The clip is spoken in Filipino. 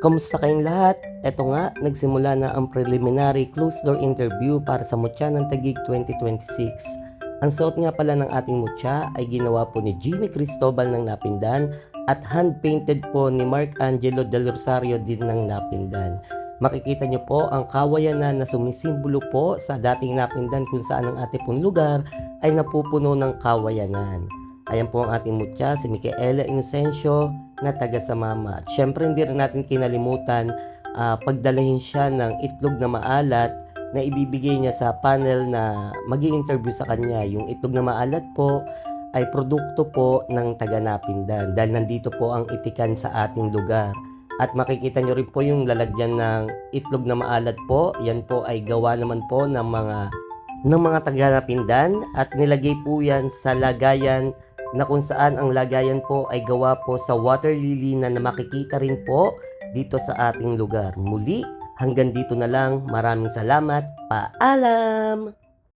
Kamusta kayong lahat? Eto nga, nagsimula na ang preliminary closed door interview para sa Mutya ng Taguig 2026. Ang suot nga pala ng ating mutya ay ginawa po ni Jimmy Cristobal ng Napindan at hand-painted po ni Mark Angelo Del Rosario din ng Napindan. Makikita nyo po ang kawayanan na sumisimbolo po sa dating Napindan kung saan ang ating pong lugar ay napupuno ng kawayanan. Ayan po ang ating mutya, si Micaela Inocencio na taga Samama. At syempre hindi rin natin kinalimutan pagdalahin siya ng itlog na maalat na ibibigay niya sa panel na mag-i-interview sa kanya. Yung itlog na maalat po ay produkto po ng taga Napindan dahil nandito po ang itikan sa ating lugar. At makikita nyo rin po yung lalagyan ng itlog na maalat po. Yan po ay gawa naman po ng mga taga Napindan at nilagay po yan sa lagayan na kung saan ang lagayan po ay gawa po sa water lily na makikita rin po dito sa ating lugar. Muli, hanggang dito na lang. Maraming salamat. Paalam!